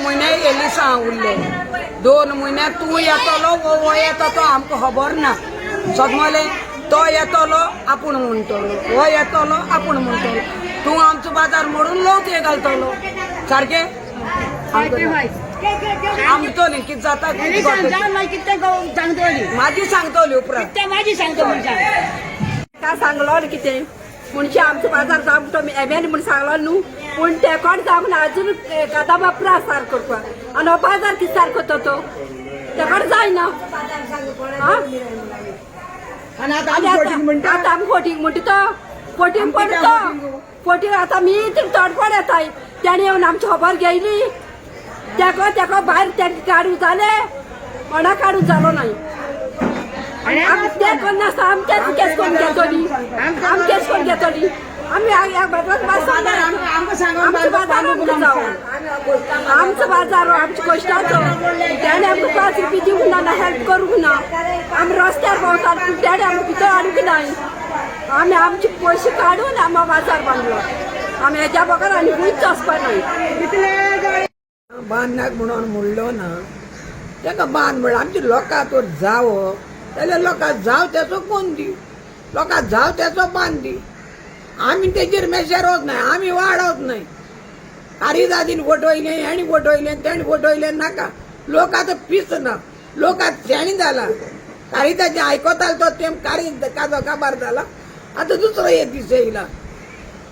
महिने येली सांगुल्ले 2 महिन्यात तू येतलो वो येतो तो आमकां खबर ना सगमले तो येतलो आपूण म्हणटलो वो येतलो आपूण म्हणटलो तू आमचो बाजार मोडून लोक हे घालतलो सारखे आमचोली कितें जाता माझी सांगतली उपरांत माझी सांगतो काय सांगलो कितें म्हणजे आमचो बाजार जावंक तो एमएलए म्हूण सांगलो न्हू पूण ते कोण जावंक ना अजून कादा बापरा सारको करपाक आनी हो बाजार कितें सारको तो ते कोण जायना आतां आमी फोटींग म्हणटा तो फोटींग पडतो फोटींग आतां मी तडफड येताय तेणी येवन आमची खबर घेयली तेका भायर तेका काडूं जाले कोणा काडूं जालो नाय ते कोण नासता आमी तेच केस कोण घेतली आमी केस कोण घेतली आमी आमचो बाजार आमच्या कश्टाचो तेणे आमकां 5 रुपया दिवंक ना हेल्प करूंक ना आमी रस्त्यार भोंवतात पूण तेणे आमकां भितर हाडूंक नाय आमी आमचे पयशे काडून आमी बाजार बांदलो आमी हेज्या बगर आनी खंयच वचपाक नाय बांदनाक म्हणून म्हणलो ना तेका बांद म्हणल्यार आमच्या लोकां तर जावो जाल्यार लोकां जाव तेचो कोण दी लोकां जाव तेचो बांद दी आमी तेजेर मेशेरोच नाय आमी वाडोच नाय कारिदादीन फटयलें हेणी फटयलें तेणी फटयलें नाका लोक आतां पीस ना लोक आतां शेणी जाला कारिदाचे आयकोतालो तो तेम काजो काबार जाला आतां दुसरो एक दीस येयला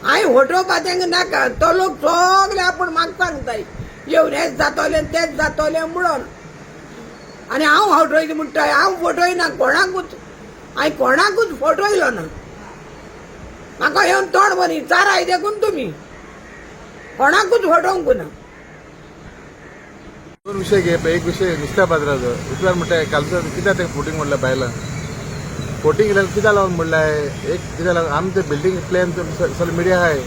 हांवें फटोवपाक तेंका नाका तो लोक सगळे आपूण म्हाका सांगताय येवन हेच जातोलें तेच जातोलें म्हणून आनी हांव फटयलें म्हणटा हांव फटयना कोणाकूच हांवें कोणाकूच फटयलो ना म्हाका येवन तोंड बरी चाराय देखून तुमी कोणाकूच फटोवंक ना दोन विषय घे एक विषय नुस्त्या बाजाराचो दुसऱ्यान म्हणटा कालचं कित्याक तें फोटींग म्हणलें बायलां फोटींग केल्यार कित्याक लागून म्हणलें एक कित्याक लागून आमी ते बिल्डींग प्लॅन सगळे मिडिया आहाय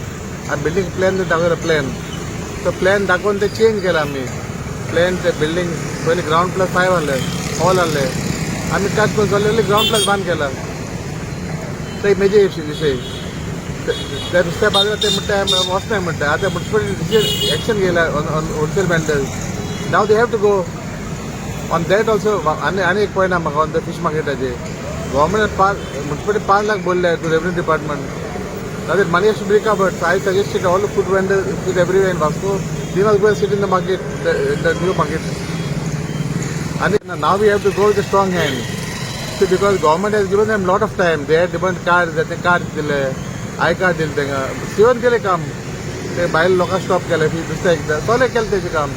आमी बिल्डींग प्लॅन दाखयलो प्लॅन तो प्लॅन दाखोवन ते चेंज केला आमी प्लॅन ते बिल्डींग पयलीं ग्राउंड+5 आहले हॉल आहले आमी कांच करून चल्ले ग्राउंड+ बांद केला तो एक मेजर विशय त्या नुस्त्या बाजारात ते म्हणटा वचनाय म्हणटा आतां म्युनिसिपालिटी एक्शन घेयला on wholesale vendors now they have to go on that also आनी एक पॉयंट आहा म्हाका ऑन द फीश मार्केटाचेर गव्हर्मेंट म्युनिसिपालिटी 5 लाख बोल्ले to revenue department that money has to be recovered. So I suggested all the food vendors sit everywhere in Vasco. They must go and sit in the market, the new market. And now we have to go with a strong hand. So because government has given them a lot of time, they had demand cards, that cards dile, I-card dile tenga. Sivan kele kam. Te bail loka stop kele, fi dusta ekda. Sole kelte je kam.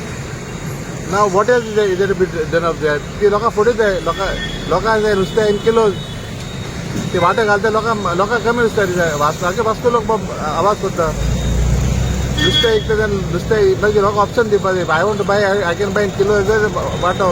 Now what else is there to be done of that? Ki loka food is there, loka is there, dusta in kilos. ते वाटे घालता लोकांक कमी नुस्त्या वाचनाचे वाचतो लोक आवाज करता नुस्तें एक नुस्तें मागीर लोक ऑप्शन दिवपा जाय I want to buy I can buy in kilo वाटो